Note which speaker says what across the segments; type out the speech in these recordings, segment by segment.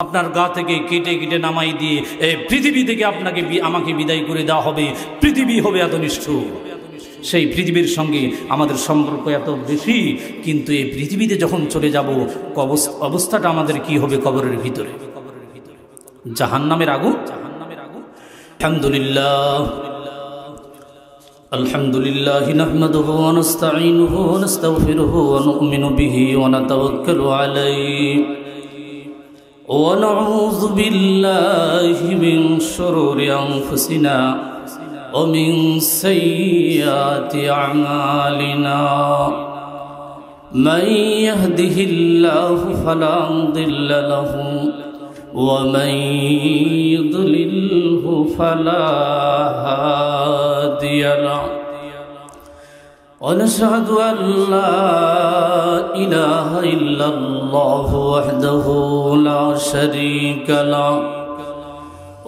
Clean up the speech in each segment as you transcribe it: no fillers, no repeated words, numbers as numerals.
Speaker 1: আপনার গা থেকে কেটে কেটে নামাই দিয়ে এই পৃথিবী থেকে আমাকে বিদায় করে দেওয়া হবে। পৃথিবী হবে এত নিষ্ঠুর, সেই পৃথিবীর সঙ্গে আমাদের সম্পর্ক এত বেশি, কিন্তু এই পৃথিবীতে যখন চলে যাব অবস্থাটা আমাদের কি হবে কবরের ভিতরে, জাহান্নামের আগুন। আলহামদুলিল্লাহ নাহমাদুহু ওয়া নাস্তাঈনুহু ওয়া নাস্তাগফিরুহু ওয়া নু'মিনু বিহি ওয়া নাতাওয়াক্কালু আলাইহি ওয়া নাউযু বিল্লাহি মিন শুরুরি আনফুসিনা ওয়া মিন সাইয়্যাতি আ'মালিনা মান ইয়াহদিহিল্লাহু ফালা মুদিল্লা লাহু ওয়া মান ইউদ্লিলহু ফালা হাদিয়া লাহু ওয়া নাশহাদু আল লা ইলাহা ইল্লাল্লাহু ওয়াহদাহু লা শারীকা লাহু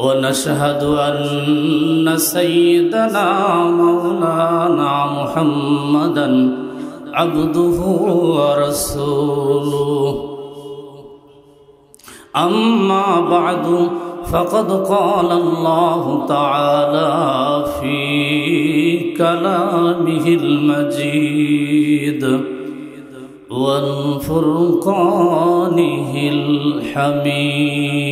Speaker 1: ওয়া নাশহাদু আন্না সাইয়্যিদানা মাওলানা মুহাম্মাদান আবদুহু ওয়া রাসূলুহু أما بعد فقد قال الله تعالى في كلامه المجيد والفرقانه الحميد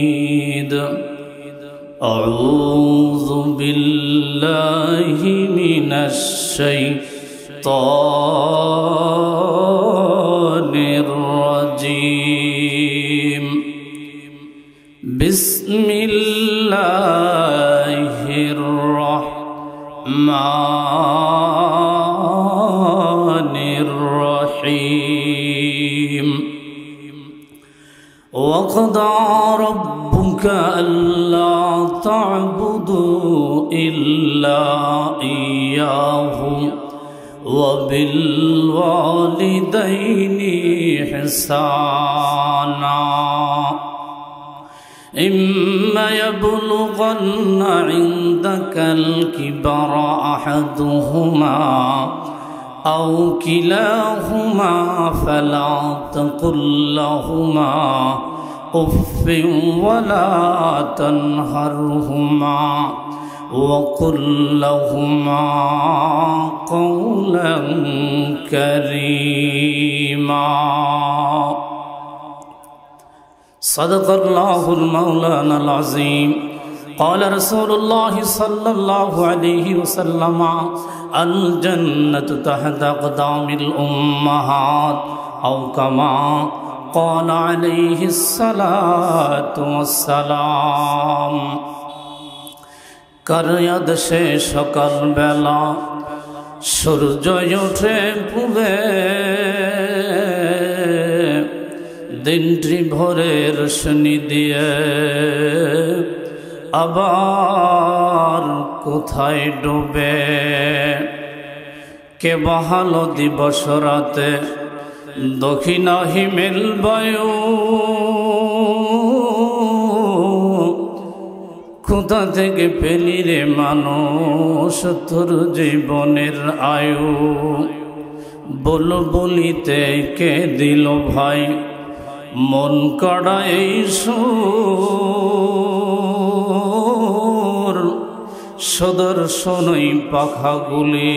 Speaker 1: أعوذ بالله من الشيطان الرجيم بسم الله الرحمن الرحيم وقضى ربك ألا تعبدوا إلا إياه وبالوالدين إحسانا إما يبلغن عندك الكبر أحدهما أو كلاهما فلا تقل لهما أف ولا تنهرهما وقل لهما قولا كريما صدق الله المولانا العظيم قال رسول الله صلى الله عليه وسلم الجنة تحت أقدام الأمهات أو كما قال عليه الصلاة والسلام কারিয়াদ সে সকাল বেলা সূর্য ওঠে পূবে দিনটি ভোরের রোশনি দিয়ে আবার কোথায় ডুবে কে বাহালো দিবস রাতে দক্ষিণা হিমেল বায়ু কোথা থেকে পেলি রে মানুষ তোর জীবনের আয়ু বল বলিতে কে দিল ভাই মন কাড়া এই সুর সদর্শনই পাখাগুলি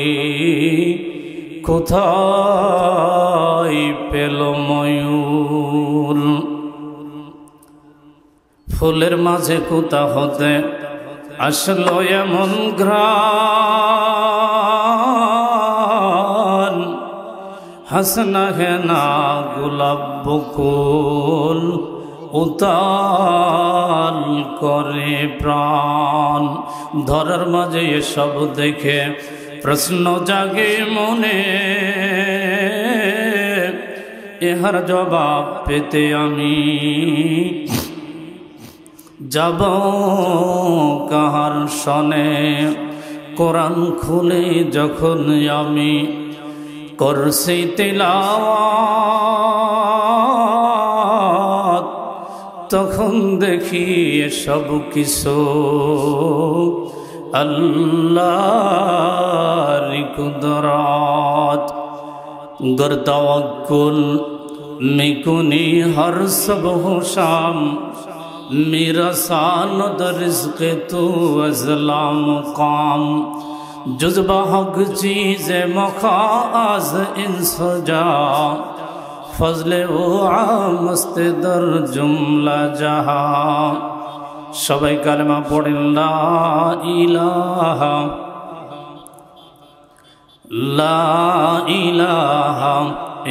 Speaker 1: কোথায় পেল ময়ূর ফুলের মাঝে কোথা হতে আসলো এমন ঘ্রাণ হাসনা হেনা গোলাপ বকুল উতাল করে প্রাণ ধরার মাঝে এসব দেখে প্রশ্ন জাগে মনে এহার জবাব পেতে আমি যাব কাহার সনে কোরআন খুলে যখন আমি করছি তিলাওয়াত তখন দেখি সব কিছু আল্লাহর কুদরত गर तवक्कुल में कुनी हर सब हो शाम मेरा सानद रिज़्क़ तू अज़ला मुक़ाम जुज़्बा हक़ चीज़ मखाज़ इंसजा फज़ले ओ आमस्त दर जुमला जहां। सबाई कलमा पढ़ेन ला इलाहा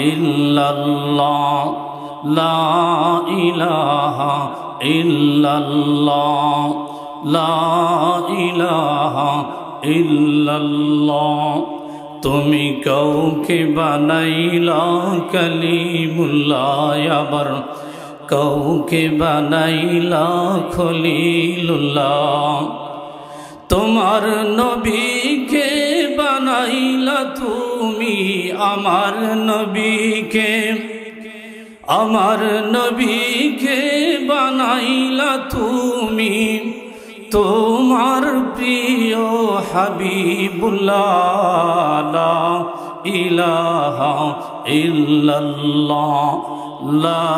Speaker 1: इल्लल्लाह ला इलाहा इल्लल्लाह ला इलाहा इल्लल्लाह। তুমি কাউকে বানাইলা কালিমুল্লাহ আবার কাউকে বানাইলা খলিলুল্লাহ। তোমার নবীকে বানাইলা তুমি আমার নবীকে বানাইলা তুমি তোমার প্রিয় হাবিবুল্লাহ। লা ইলাহা ইল্লাল্লাহ লা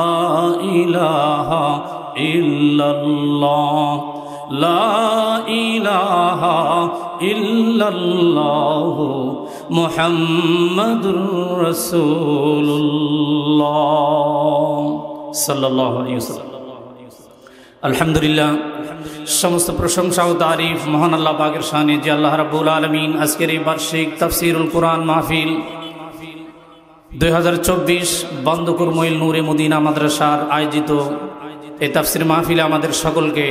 Speaker 1: ইলাহা ইল্লাল্লাহ লা ইলাহা ইল্লাল্লাহ মুহাম্মাদুর রাসূলুল্লাহ সাল্লাল্লাহু আলাইহি ওয়াসাল্লাম। আলহামদুলিল্লাহ, সমস্ত প্রশংসা ও তারিফ মহান আল্লাহ পাকের শানে যে আল্লাহ রাব্বুল আলামিন আজকের এই বার্ষিক তাফসীরুল কুরআন মাহফিল 2024 বন্দকুর মইল নূরে মদিনা মাদ্রাসার আয়োজিত এই তাফসীর মাহফিলে আমাদের সকলকে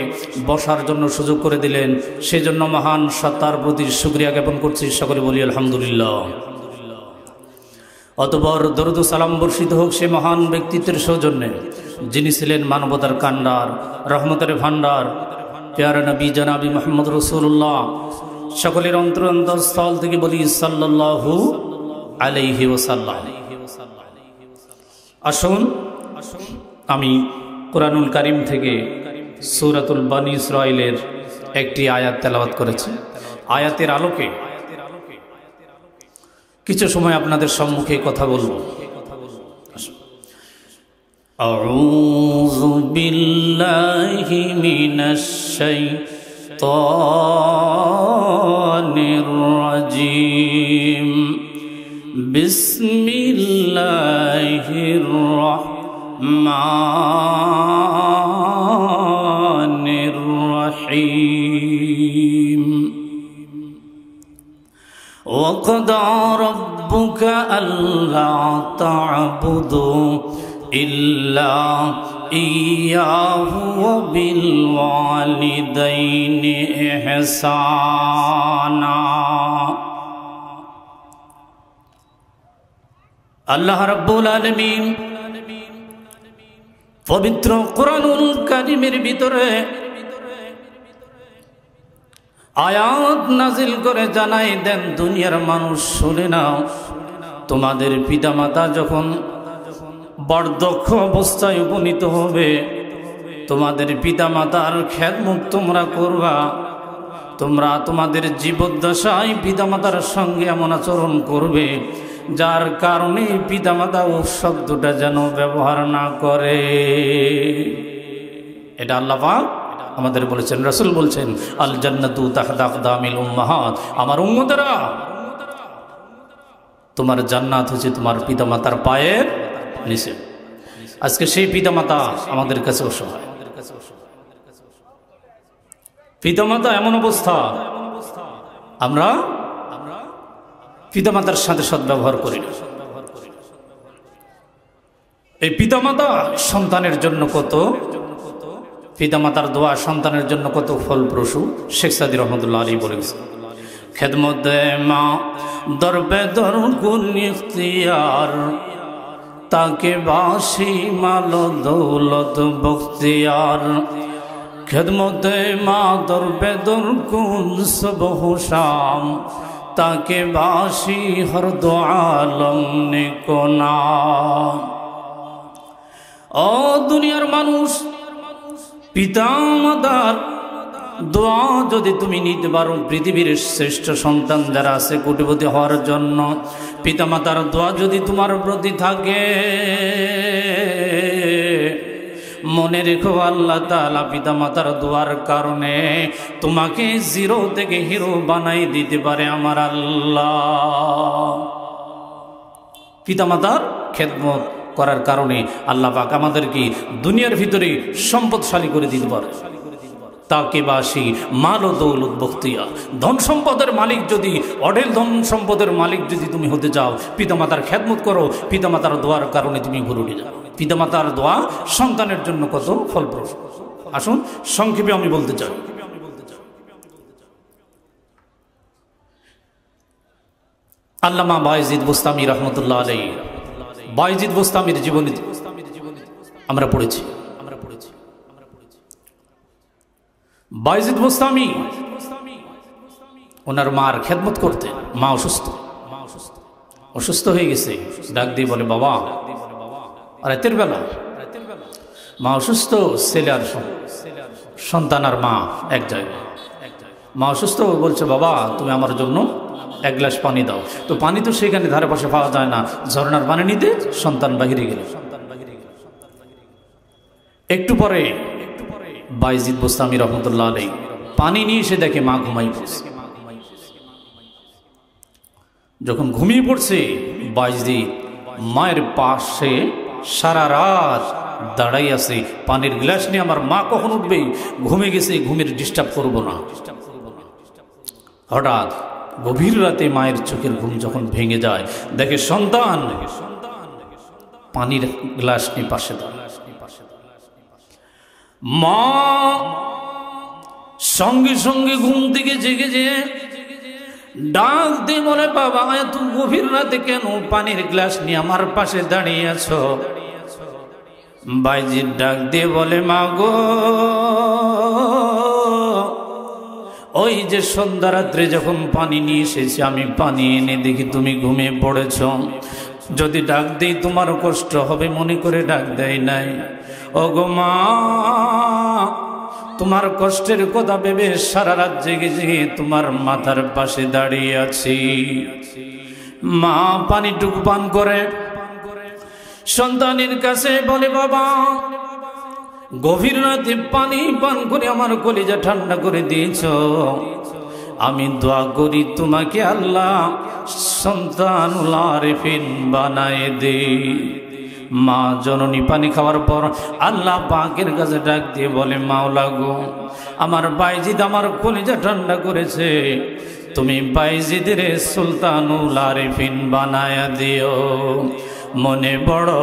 Speaker 1: বসার জন্য সুযোগ করে দিলেন, সেজন্য মহান সত্তার প্রতি শুকরিয়া জ্ঞাপন করছি। সকলে বলি আলহামদুলিল্লাহ। অতঃপর দরুদ ও সালাম বর্ষিত হোক সে মহান ব্যক্তিত্বের সৌজন্যে যিনি ছিলেন মানবতার কান্ডার, রহমতের ভান্ডার, প্যারা নবী জনাবি মুহাম্মদ রাসূলুল্লাহ। সকলের অন্তরস্থল থেকে বলি সাল্লাল্লাহু আলাইহি ওয়াসাল্লাম। আসুন আমি কুরআনুল কারীম থেকে সূরাতুল বনী ইসরাঈলের একটি আয়াত তেলাওয়াত করেছি। আয়াতের আলোকে কিছু সময় আপনাদের সম্মুখে কথা বলবো। আউযু বিল্লাহি মিনাশ শাইতানির রাজীম বিসমিল্লাহির রাহমানির রাহিম। وقضى ربك ألا تعبدوا إلا إياه وبالوالدين إحسانا। আল্লাহ রাব্বুল আলামিন পবিত্র কুরআনুল কারীমের ভিতরে আয়াত নাজিল করে জানাই দেন, দুনিয়ার মানুষ শুনে নাও, তোমাদের পিতামাতা যখন বার্ধক্য অবস্থায় উপনীত হবে, তোমাদের পিতামাতার খেদমত তোমরা করবা। তোমরা তোমাদের জীবদ্দশায় পিতামাতার সঙ্গে এমন আচরণ করবে যার কারণে পিতামাতা ও শব্দটা যেন ব্যবহার না করে। এটা আল্লাহ পাক আমাদের বলেছেন, রাসূল বলছেন, আল জান্নাতু তাহতা আকদামিল উম্মাহাত। আমার উম্মতেরা, তোমার জান্নাত হচ্ছে তোমার পিতামাতার পায়ের নিচে। আজকে সেই পিতামাতা আমাদের কাছে অসহায়। পিতামাতা এমন অবস্থা, আমরা পিতামাতার সাথে সদ্ব্যবহার করি না। এই পিতামাতা সন্তানের জন্য কত, পিতামাতার দোয়া সন্তানের জন্য কত ফলপ্রসূ। শেখ সাদী রহমতুল্লাহ আলাইহি বলেছেন, খেদমত মা দরবে দর গুন ইখতিয়ার তাকে বাসি মাল দৌলত বখতিয়ার। খেদমত মা দরবে দর গুন সবহ শাম তাকে বাসি হর দো আলম নেকোনা। ও দুনিয়ার মানুষ, পিতা মাতার দোয়া যদি তুমি নিতে পারো, পৃথিবীর শ্রেষ্ঠ সন্তান যারা আছে কোটিপতি হওয়ার জন্য, পিতামাতার দোয়া যদি তোমার প্রতি থাকে, মনে রেখো আল্লাহ তাআলা পিতামাতার দোয়ার কারণে তোমাকে জিরো থেকে হিরো বানাই দিতে পারে আমার আল্লাহ। পিতামাতার খেদমত করার কারণে আল্লাহ পাক আমাদেরকে দুনিয়ার ভিতরে সম্পদশালী করে দিতে পারে। তাকে বাসি মাল ও দৌলত বখতিয়া, ধন সম্পদের মালিক যদি, অঢেল ধন সম্পদের মালিক যদি তুমি হতে চাও, পিতামাতার খেদমত করো, পিতামাতার দোয়ার কারণে তুমি উপরে উঠে যাও। পিতামাতার দোয়া সন্তানের জন্য কত ফলপ্রসূ। আসুন সংক্ষেপে আমি বলতে চাই, আল্লামা বায়েজিদ বুস্তামি রহমতুল্লাহ আলাইহি, বায়েজিদ বুস্তামির জীবনী আমরা পড়েছি। বায়েজিদ বুস্তামি ওনার মার খেদমত করতেন। মা অসুস্থ হয়ে গেছে, ডাক দিয়ে বলে বাবা, রাতের বেলা মা অসুস্থ, ছেলে আর সন্তান আর মা এক জায়গায়। মা অসুস্থ, বলছে বাবা তুমি আমার জন্য এক গ্লাস পানি দাও। তো পানি তো সেখানে ধারে পাশে পাওয়া যায় না, ঝর্ণার পানি নিতে সন্তান বাহিরে গেল। একটু পরে বায়েজিদ বুস্তামি রহমতুল্লাহ আলাইহি পানি নিয়ে এসে দেখে মা ঘুমাই পড়ছে। যখন ঘুমিয়ে পড়ছে, বায়েজিদ মায়ের পাশে সারা রাত দাঁড়াই আছে, পানির গ্লাস নিয়ে আমার মা কখন উঠবে, ঘুমে গেছে, ঘুমের ডিস্টার্ব করব না। হঠাৎ গভীর রাতে মায়ের চোখের ঘুম যখন ভেঙে যায়, দেখে সন্তান পানির গ্লাস নিয়ে পাশে দাঁড়ায়। মা সঙ্গে সঙ্গে ঘুম থেকে জেগে যে ডাক দিয়ে বলে বাবা এত গভীর রাতে কেন পানির গ্লাস নিয়ে আমার পাশে দাঁড়িয়ে আছো? বায়েজিদ ডাক দিয়ে বলে মা গো, ওই যে সন্ধ্যা রাত্রে যখন পানি নিয়ে এসেছি, আমি পানি এনে দেখি তুমি ঘুমিয়ে পড়েছ। যদি ডাক দেই তোমার কষ্ট হবে মনে করে ডাক দেয় নাই। ও গো মা, তোমার কষ্টের কথা ভেবে সারা রাত জেগে জেগে তোমার মাথার পাশে দাঁড়িয়ে আছি। মা পানিটুকু পান করে সন্তানের কাছে বলে বাবা, গভীর রাতে পানি পান করে আমার কলিজা ঠান্ডা করে দিয়েছ। আমি দোয়া করি তোমাকে আল্লাহ সন্তানুল আরিফিন বানায়ে দে। মা জননী পানি খাওয়ার পর আল্লাহ পাকের কাছে ডাক দিয়ে বলে মাওলা গো, আমার বায়েজিদ আমার কলিজা ঠান্ডা করেছে, তুমি বায়েজিদের সুলতানুল আরিফিন বানায়া দিও। মনে বড়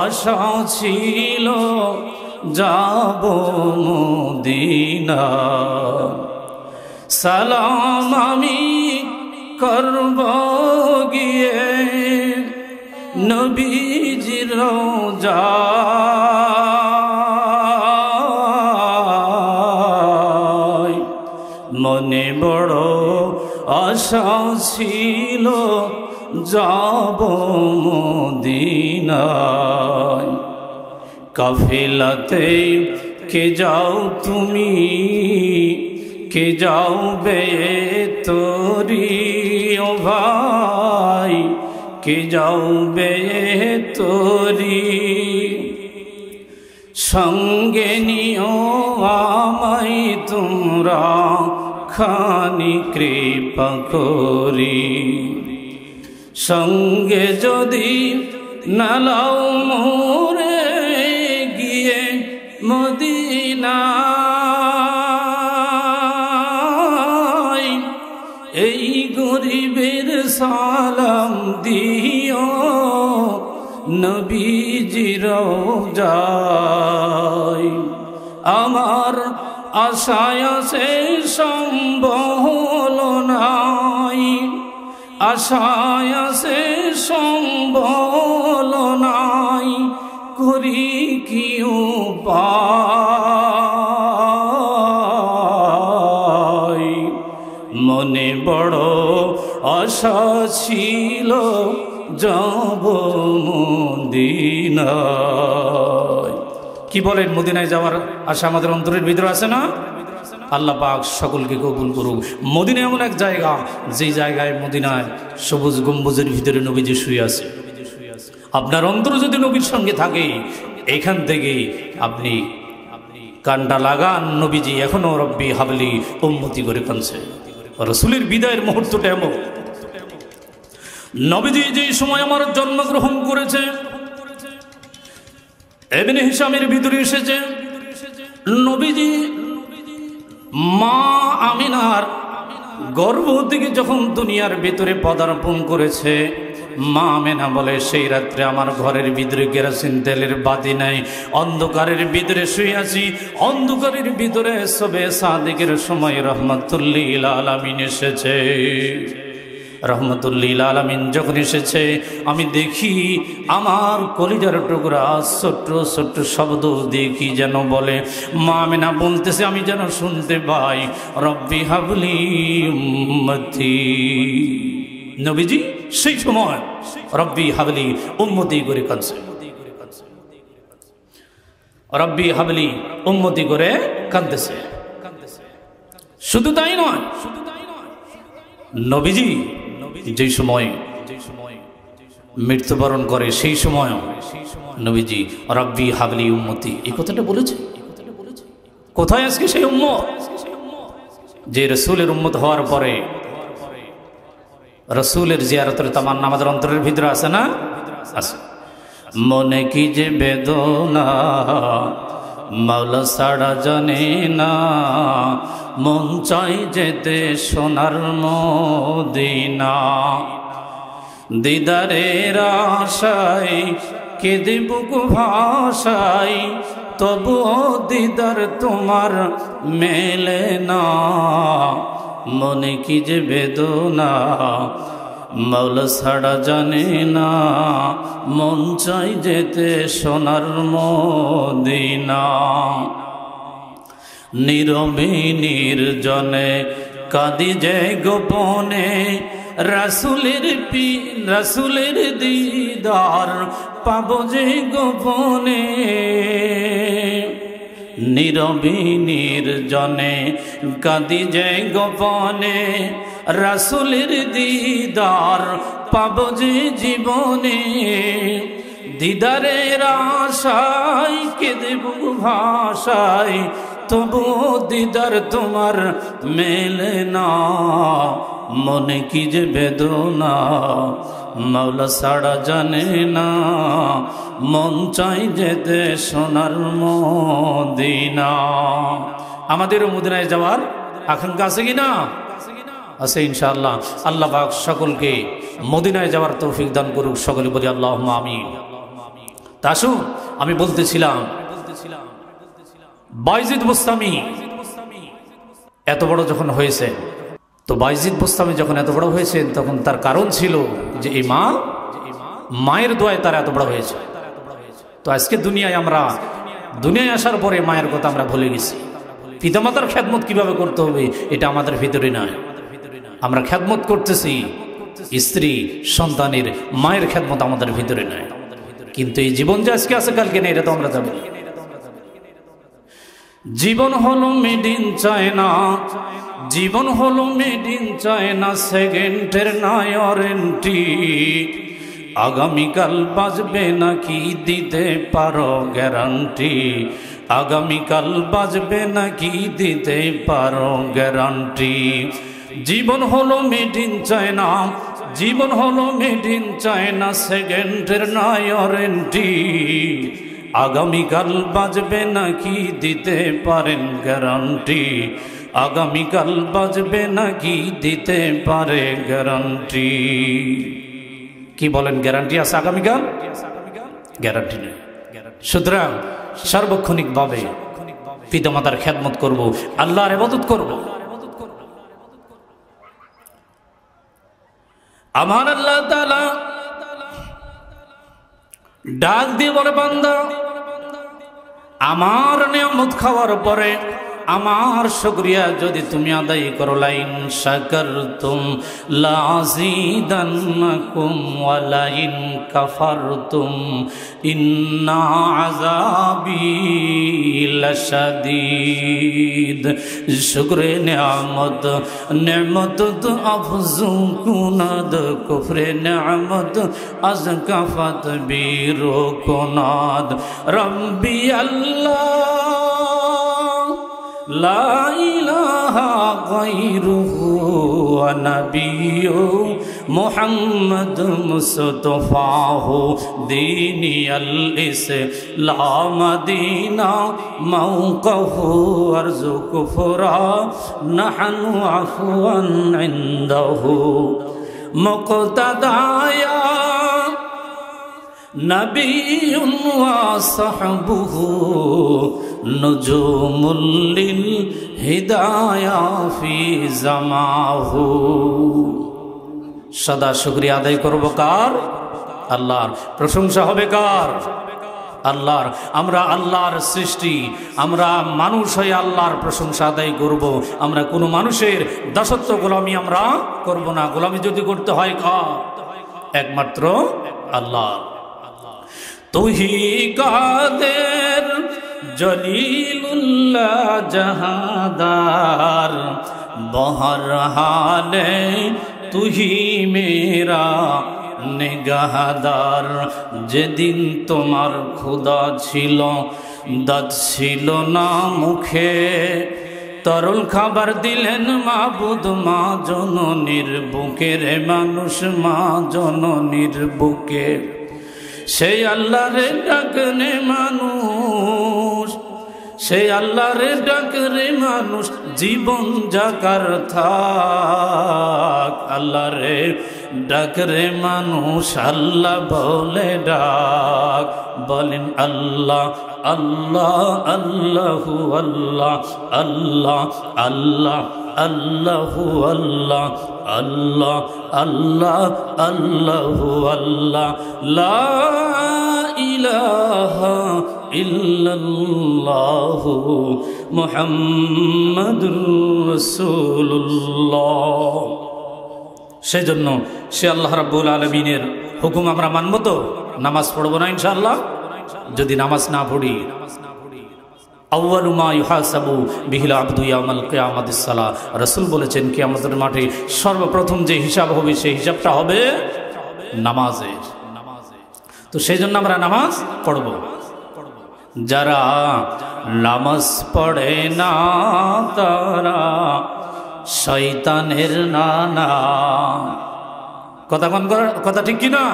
Speaker 1: আশা ছিল যাব মদিনা, সালাম আমি করব গিয়ে নবীজির রওজায়। মনে বড় আশা ছিল যাব মদিনায়। কাফেলাতে কে যাও তুমি, কে যাও বে তোরি ও ভাই, কে যাও বে তোরি। সঙ্গে নিও আমায় তোমরা খানি কৃপা করি। সঙ্গে যদি নালাও মোরে গিয়ে মদিনায়, এই গরিবের সালাম দিও নবীজির রওজায়। আমার আশায় সে সম্বল নাই, আশায় সে সম্বল নাই, করি কি উপায়। মনে বড় আশা ছিল যাব মদিনায়। কি বলেন, মদিনায় যাওয়ার আশা আমাদের অন্তরের ভিতরে আছে না? আল্লাহ পাক সকলকে কবুল করুক। মদিনা এমন এক জায়গা, যেই জায়গায় মদিনায় সবুজ গম্বুজের ভিতরে নবীজি শুয়ে আছে। আপনার অন্তর যদি নবীর সঙ্গে থাকে, এখান থেকে আপনি কানটা লাগান। নবীজি এখনো রব্বি হাবলি উম্মতি করে কানছে। রাসূলের বিদায়ের মুহূর্তটা এমন। নবীজি যে সময় আমার জন্মগ্রহণ করেছে, ইবনে হিশামের ভিতরে এসেছে, নবীজি মা আমিনার গর্ভ থেকে যখন দুনিয়ার ভিতরে পদার্পণ করেছে, মা আমিনা বলে সেই রাত্রে আমার ঘরের ভিতরে কেরোসিন তেলের বাতি নাই, অন্ধকারের ভিতরে শুয়ে আছি। অন্ধকারের ভিতরে সবে সাদিকের সময় রহমাতুল্লিল আলামিন এসেছে। রহমতুল্লিল আলামিন যখন এসেছে, আমি দেখি আমার কলিজার টুকরা ছোট্ট ছোট্ট শব্দ দেখি যেন বলে। মা আমিনা বলতেছে, আমি যেন শুনতে পাই রব্বি হাবলি উম্মতি। নবীজি সেই সময় রব্বি হাবলি উম্মতি করে কাঁদছে। রব্বি হাবলি উম্মতি করে কাঁদতেছে। শুধু তাই নয়, নবীজি যে সময় মৃত্যুবরণ করে সেই সময় নবীজি রব্বি হাবলি উম্মতি এই কথাটা বলেছে। কোথায় আজকে সেই উম্মত যে রাসূলের উম্মত হওয়ার পরে রাসূলের জিয়ারতের তামান্না আমাদের অন্তরের ভিতরে আছে না? আছে। মনে কি যে বেদনা মাওলা ছাড়া জানে না, মন চাই যেতে সোনার মদিনা। দিদারের আশায় কেঁদে বুক ভাষায়, তবুও দিদার তোমার মেলে না। মনে কি যে বেদনা মাওলা ছাড়া জানে না, মন চাই যেতে সোনার মদিনা। নীরবে নির্জনে কাঁদি যে গোপনে, রাসূলের দিদার পাবো যে গোপনে। নীরবে নির্জনে কাঁদি যে গোপনে, রাসূলের দিদার পাবো যে জীবনে। দিদারের আশায় কেঁদে বুক ভাষায়, তবু দিদার তোমার মেলে না। মনে কি যে বেদনা মাওলা ছাড়া জানে না, মন চাই যেতে সোনার মদিনা। আমাদের মদিনায় যাওয়ার আকাঙ্ক্ষা আছে কিনা? আছে ইনশাআল্লাহ। আল্লাহ পাক সকলকে মদিনায় যাওয়ার তৌফিক দান করুক। সকলে বলি আল্লাহুম্মা আমিন। তা আসুন, আমি বলতেছিলাম বাইজিদ বুস্তামি এত বড় যখন হয়েছে, তো বাইজিদ বুস্তামি যখন এত বড় হয়েছেন, তখন তার কারণ ছিল যে এই মায়ের দোয়ায় তারা এত বড় হয়েছে। তো আজকে দুনিয়ায় আসার পরে মায়ের কথা আমরা ভুলে গেছি। পিতামাতার খেদমত কিভাবে করতে হবে এটা আমাদের ভিতরে নয়। আমরা খেদমত করতেছি স্ত্রী সন্তানের, মায়ের খেদমত আমাদের ভিতরে নয়। কিন্তু এই জীবন যে আজকে আছে কালকে নেই, এটা তো আমরা জানি। জীবন হলো মেড ইন চায়না, জীবন হলো মেড ইন চায়না, সেকেন্ডের নাই ওয়ারেন্টি। আগামীকাল বাজবে নাকি দিতে পারো গ্যারান্টি, আগামীকাল বাজবে নাকি দিতে পারো গ্যারান্টি। জীবন হলো মেড ইন চায়না, জীবন হলো মেড ইন চায়না, সেকেন্ডের নাই ওয়ারেন্টি। আগামীকাল বাজবে নাকি দিতে পারেন গ্যারান্টি, আগামীকাল বাজবে নাকি দিতে পারে গ্যারান্টি। কি বলেন, গ্যারান্টি আছে আগামীকাল? গ্যারান্টি নেই। সুতরাং সার্বক্ষণিকভাবে পিতামাতার খেদমত করব, আল্লাহর ইবাদত করব। আমার আল্লাহ তাআলা ডাক দিয়ে বলে, বান্দা আমার নিয়ামত খাওয়ার পরে আমার শুকরিয়া যদি তুমি আদায় করো, লাইন শাকারতুম লাযীদান্নাকুম ওয়া লাইন কাফারতুম ইন্না আযাবি লাশাদীদ। শুকরে নিয়ামত নেমত তো আফজু কুনাদ, কুফরে নিয়ামত আজ কাফাত বীরো কুনাদ। রব্বি আল্লাহ লা ইলাহা গায়রুহু ওয়া নাবিয়্যু মুহাম্মদ মুস্তাফাহু দীনিয়াল ইসলাম দীনা মাওকাহু আরজুকু ফুরা নাহনু আফওয়ান ইনদাহু মুক্তাদায়া নবিয়্যুন ওয়া সাহবুহু নুজুমুল লিল হিদায়া ফি জামাহু। সদা শুকরিয়া আদায় করব কার? আল্লাহর। প্রশংসা হবে কার? আল্লাহর। আমরা আল্লাহর সৃষ্টি, আমরা মানুষ হয়ে আল্লাহর প্রশংসা আদায় করব। আমরা কোনো মানুষের দাসত্ব গোলামি আমরা করব না। গোলামি যদি করতে হয় কার? একমাত্র আল্লাহ। তুহি কাদের জলিলুল্লাহ জাহাদার, বহর হালে তুহি মেরা নিগাহদার। যেদিন তোমার ক্ষুধা ছিল, দাঁত ছিল না মুখে, তরল খাবার দিলেন মাবুদ মা জননীর বুকে। রে মানুষ মা জননীর বুকে, সেই আল্লাহরে ডাকনে মানুষ, সেই আল্লাহরে ডাকরে মানুষ জীবন জাকার থাক। আল্লাহরে ডাকরে মানুষ আল্লাহ বলে ডাক। বলেন আল্লাহ আল্লাহ আল্লাহু আল্লাহ আল্লাহ আল্লাহ আল্লাহু আল্লাহ আল্লাহ আল্লাহ আল্লাহু আল্লাহ লা ইলাহা ইল্লাল্লাহু মুহাম্মাদুর রাসূলুল্লাহ। সেজন্য সে আল্লাহ রাব্বুল আলামিনের হুকুম আমরা মানব তো? নামাজ পড়ব না ইনশাআল্লাহ? যদি নামাজ না পড়ি, আউয়ালু মা ইউহাসাবু বিহিল আবদু ইয়াউমাল কিয়ামাতিস সালাহ। রাসূল বলেছেন কিয়ামতের মাঠে সর্বপ্রথম যে হিসাব হবে সেই হিসাবটা হবে নামাজের। তো সেই জন্য আমরা নামাজ পড়ব। যারা নামাজ পড়ে না তারা শয়তানের নানা। কথা ঠিক কি না?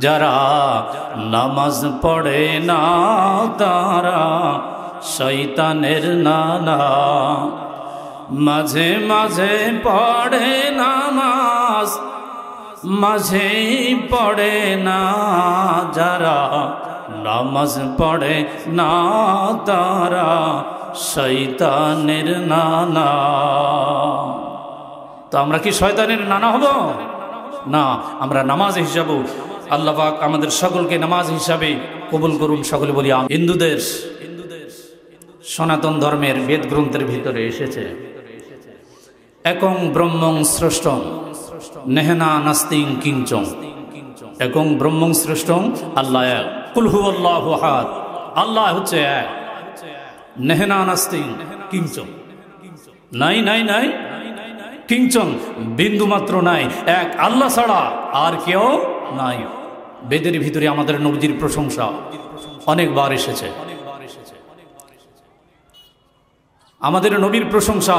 Speaker 1: যারা নামাজ পড়ে না তারা শয়তানের নানা। মাঝে মাঝে পড়ে নামাজ, মাঝে পড়ে না। যারা নামাজ পড়ে না তারা শয়তানের নানা। তো আমরা কি শয়তানের নানা হব? না, আমরা নামাজ হিসাবে আল্লাহ পাক আমাদের সকলকে নামাজ হিসাবে কবুল করুন। সকলে বলি আমিন। হিন্দুদের সনাতন ধর্মের বেদ গ্রন্থের ভিতরে এসেছে একং ব্রহ্মং স্রষ্টং নেহনা নাস্তিং কিঞ্চং। একং ব্রহ্মং স্রষ্টং, আল্লাহ এক। কুল হুয়াল্লাহু আহাদ, আল্লাহ হচ্ছে এক। নেহনা নাস্তিং কিঞ্চং, নাই নাই নাই কিঞ্চং, বিন্দু মাত্র নাই। এক আল্লাহ ছাড়া আর কেউ নাই। বেদের ভিতরে আমাদের নবীর প্রশংসা অনেকবার এসেছে। আমাদের নবীর প্রশংসা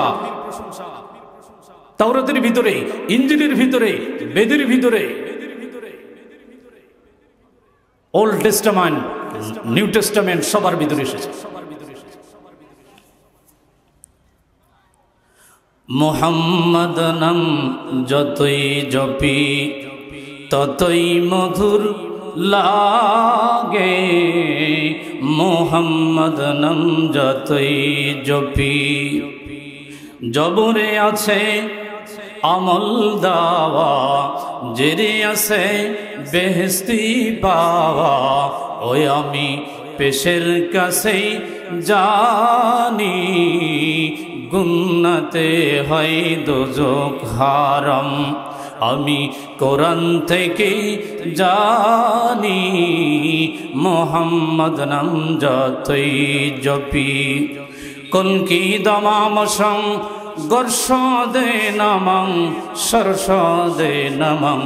Speaker 1: তাওরাতের ভিতরে, ইনজিলের ভিতরে, বেদের ভিতরে, ওল্ড টেস্টামেন্ট, নিউ টেস্টামেন্ট সবার ভিতরে এসেছে। মুহাম্মদ নাম যতই জপি ততই মধুর লাগে। মুহাম্মদ নাম যতই জপি জবরে আছে আমল দাওয়া, জেরে আছে বেহেশতি পাওয়া। ওই আমি পেশের কাছেই জানি গুন্নাতে হয় দোজখ হারাম আমি কোরআন থেকে জানি মোহাম্মদ নাম যতই জপি কলকি দমামসং গর্ষদে নামং সরসদে নমং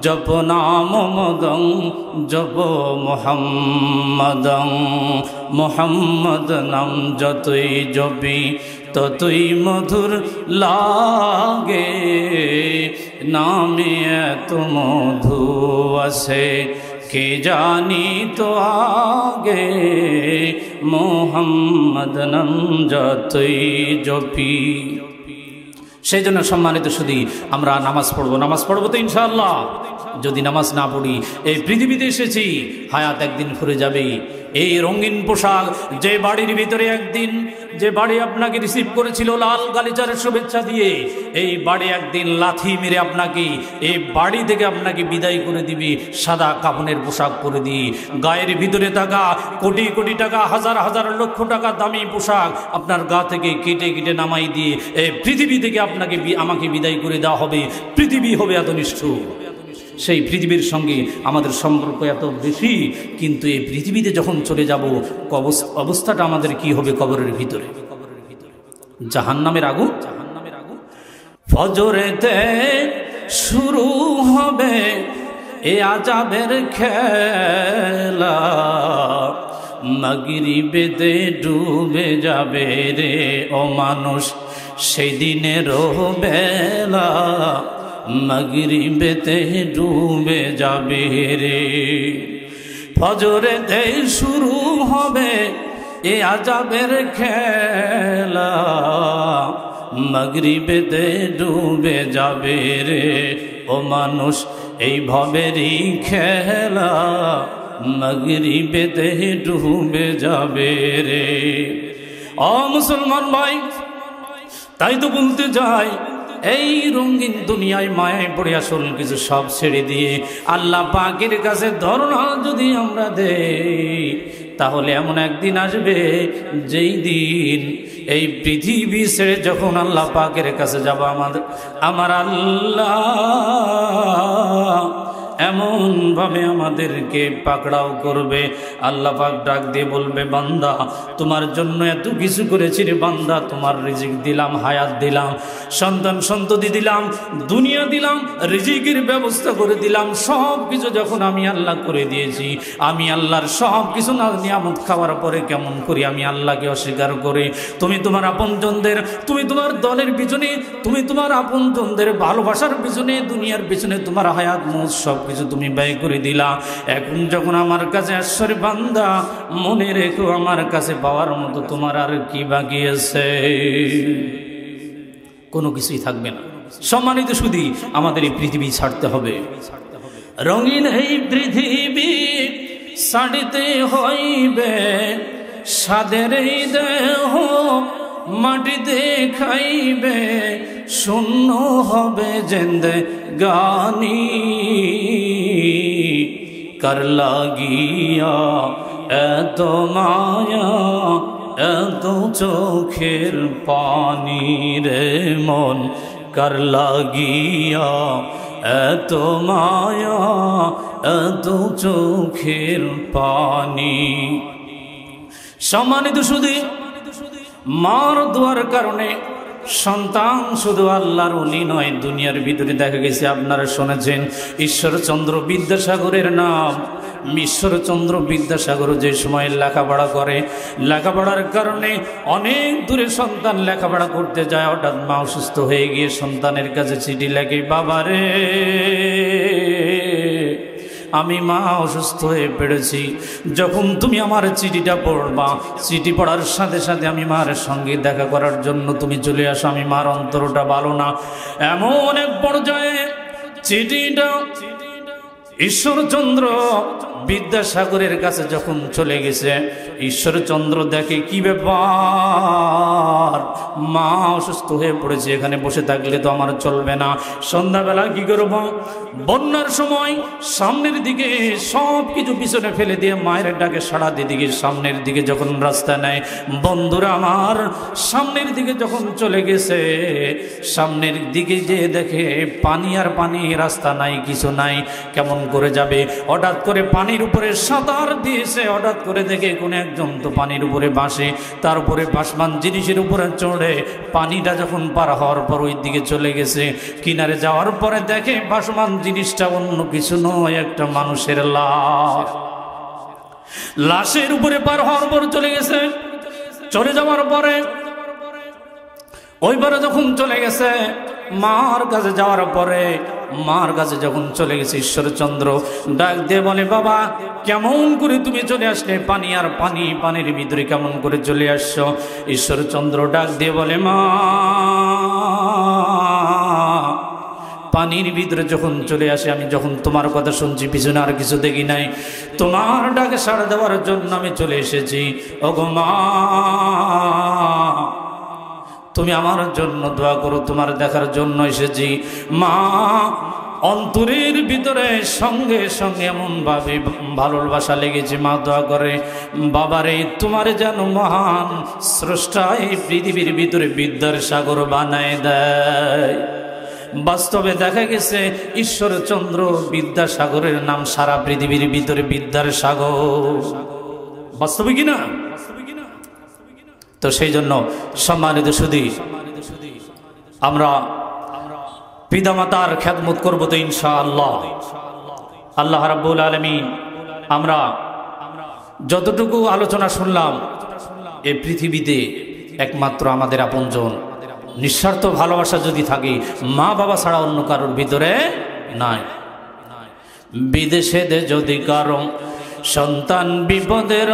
Speaker 1: জপ নাম মদং জপ মোহাম্মদং মোহাম্মদ নাম যতই জপি ততই মধুর লাগে নামে এত মধু আছে কে জানি তো আগে মোহাম্মদ নাম যতই জপি। সেই জন্য সম্মানিত শুধু আমরা নামাজ পড়বো তো ইনশাআল্লাহ। যদি নামাজ না পড়ি এই পৃথিবীতে এসেছি, হায়াত একদিন ফুরে যাবে। এই রঙিন পোশাক যে বাড়ির ভিতরে একদিন যে বাড়ি আপনাকে রিসিভ করেছিল লাল গালিচারের শুভেচ্ছা দিয়ে, এই বাড়ি একদিন লাথি মেরে আপনাকে এই বাড়ি থেকে আপনাকে বিদায় করে দিবে সাদা কাফনের পোশাক পরে দিয়ে। গায়ের ভিতরে থাকা কোটি কোটি টাকা হাজার হাজার লক্ষ টাকা দামি পোশাক আপনার গা থেকে কেটে কেটে নামাই দিয়ে এই পৃথিবী থেকে আপনাকে আমাকে বিদায় করে দেওয়া হবে। পৃথিবী হবে এত নিষ্ঠুর। সেই পৃথিবীর সঙ্গে আমাদের সম্পর্ক এত বেশি, কিন্তু এই পৃথিবীতে যখন চলে যাব অবস্থাটা আমাদের কি হবে? কবরের ভিতরে জাহান্নামের আগুন। ফজরেতে শুরু হবে এ আযাবের খেলা, মাগরিবেতে ডুবে যাবে রে ও মানুষ সেই দিনের বেলা, মাগরিবেতে ডুবে যাবে রে। ফজরেতে শুরু হবে এ আযাবের খেলা, মাগরিবেতে ডুবে যাবে রে ও মানুষ এই ভবেরই খেলা, মাগরিবেতে ডুবে যাবে রে। ও মুসলমান ভাই, তাই তো বলতে যাই এই রঙিন দুনিয়ায় মায়ায় পড়ে আসল কিছু সব ছেড়ে দিয়ে আল্লাহ পাকের কাছে ধরনা যদি আমরা দেই, তাহলে এমন একদিন আসবে যেই দিন এই পৃথিবী ছেড়ে যখন আল্লাহ পাকের কাছে যাব আমার আল্লাহ এমন ভাবে আমাদেরকে পাকড়াও করবে। আল্লাহ পাক ডাক দিয়ে বলবে, বান্দা তোমার জন্য এত কিছু করেছি রে বান্দা, তোমার রিজিক দিলাম, হায়াত দিলাম, সন্তান সন্ততি দিলাম, দুনিয়া দিলাম, রিজিকের ব্যবস্থা করে দিলাম, সব কিছু যখন আমি আল্লাহ করে দিয়েছি, আমি আল্লাহর সব কিছু নিয়ামত খাওয়ার পরে কেমন করি আমি আল্লাহকে অস্বীকার করে তুমি তোমার আপনজনদের, তুমি তোমার দলের পিছনে, তুমি তোমার আপনজনদের ভালোবাসার পিছনে, দুনিয়ার পিছনে তোমার হায়াত মৌত সব কিছু তুমি ব্যয় করে দিলা। এখন যখন আমার কাছে আসরে বান্দা, মনে রেখো আমার কাছে পাওয়ার মতো তোমার আর কি বাকি আছে? কোনো কিছুই থাকবে না। সম্মানিত শুধু আমাদের এই পৃথিবী ছাড়তে হবে। রঙিন এই পৃথিবী ছাড়িতে হইবে, সাদের এই দেহ মাটিতে খাইবে, শূন্য হবে জিন্দেগানি, কার লাগিয়া এত মায়া এত চোখের পানি রে মন, কার লাগিয়া এত মায়া এত চোখের পানি। সম্মানিত শুধু মার দোয়ার কারণে সন্তান শুধু আল্লাহর ওলি নয়, দুনিয়ার ভিতরে দেখা গেছে আপনারা শুনেছেন ঈশ্বরচন্দ্র বিদ্যাসাগরের নাম। ঈশ্বরচন্দ্র বিদ্যাসাগর যে সময় লেখাপড়া করে, লেখাপড়ার কারণে অনেক দূরে সন্তান লেখাপড়া করতে যায়, হঠাৎ মা অসুস্থ হয়ে গিয়ে সন্তানের কাছে চিঠি লেখে, বাবারে আমি মা অসুস্থ হয়ে পড়েছি, যখন তুমি আমার চিঠিটা পড়বা, চিঠি পড়ার সাথে সাথে আমি মার সঙ্গে দেখা করার জন্য তুমি চলে আসো, আমি মার অন্তরটা ভালো না। এমন এক পর্যায়ে চিঠিটা ঈশ্বরচন্দ্র বিদ্যাসাগরের কাছে যখন চলে গেছে, ঈশ্বরচন্দ্র দেখে কি ব্যাপার, মা অসুস্থ হয়ে পড়েছে, এখানে বসে থাকলে তো আমার চলবে না, সন্ধ্যাবেলা কি করব? বন্যার সময় সামনের দিকে সব কিছু পিছনে ফেলে দিয়ে মায়ের ডাকে সাড়া দিকে সামনের দিকে যখন রাস্তা নেয়, বন্ধুরা আমার সামনের দিকে যখন চলে গেছে, সামনের দিকে যে দেখে পানি আর পানি, রাস্তা নাই, কিছু নাই, কেমন করে যাবে? হঠাৎ করে পানির উপরে সাঁতার দিয়েছে, হঠাৎ করে দেখে কোন একজন তো পানির উপরে বাসে, তার উপরে ভাসমান জিনিসের উপরে চড়ে পানিটা যখন পার হওয়ার পর ওই দিকে চলে গেছে, কিনারে যাওয়ার পরে দেখে ভাসমান জিনিসটা অন্য কিছু নয়, একটা মানুষের লাশ। লাশের উপরে পার হওয়ার পর চলে গেছে, চলে যাওয়ার পরে ওইবারে যখন চলে গেছে, মার কাছে যাওয়ার পরে, মার কাছে যখন চলে গেছে, ঈশ্বরচন্দ্র ডাক দিয়ে বলে, বাবা কেমন করে তুমি চলে আসলে? পানি আর পানি, পানির ভিতরে কেমন করে চলে আসছো? ঈশ্বরচন্দ্র ডাক দিয়ে বলে, মা পানির ভিতরে যখন চলে আসে, আমি যখন তোমার কথা শুনছি, পিছনে আর কিছু দেখি নাই, তোমার ডাকে সাড়া দেওয়ার জন্য আমি চলে এসেছি। ওগো মা, তুমি আমার জন্য দোয়া করো, তোমার দেখার জন্য এসেছি। মা অন্তরের ভিতরে সঙ্গে সঙ্গে এমন ভাবে ভালোবাসা লেগেছে, মা দোয়া করে, বাবারে তোমারে যেন মহান স্রষ্টা এই পৃথিবীর ভিতরে বিদ্যার সাগর বানায় দেয়। বাস্তবে দেখা গেছে ঈশ্বরচন্দ্র বিদ্যাসাগরের নাম সারা পৃথিবীর ভিতরে বিদ্যার সাগর। বাস্তবে কিনা? তো সেই জন্য সম্মানিত সুধী, আমরা পিতামাতার খেদমত করবো তো ইনশাআল্লাহ। আল্লাহ রাব্বুল আলামিন, আমরা যতটুকু আলোচনা শুনলাম, এই পৃথিবীতে একমাত্র আমাদের আপনজন, নিঃস্বার্থ ভালোবাসা যদি থাকে, মা বাবা ছাড়া অন্য কারোর ভিতরে নাই। বিদেশে যদি কারো সন্তান বিপদের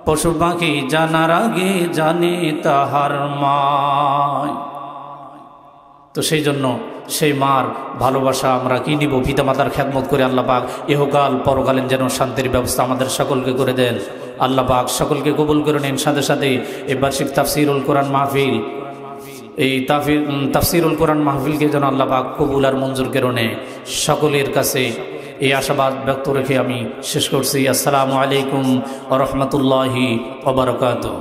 Speaker 1: পশু পাখি জানার আগে জানে তাহার মায়। তো সেই জন্য সেই মার ভালোবাসা আমরা কি নিব? পিতামাতার খেদমত করে আল্লাহ পাক ইহকাল পরকালীন যেন শান্তির ব্যবস্থা আমাদের সকলকে করে দেন। আল্লাহ পাক সকলকে কবুল করে নেন। সাথে সাথে এই বার্ষিক তাফসিরুল কোরআন মাহফিল, এই তাফসিরুল কোরআন মাহফিলকে যেন আল্লাহ পাক কবুল আর মঞ্জুর করে নেয়। সকলের কাছে এই আশাবাদ ব্যক্ত রেখে আমি শেষ করছি। আসসালামু আলাইকুম ওয়া রাহমাতুল্লাহি ওয়া বারাকাতুহু।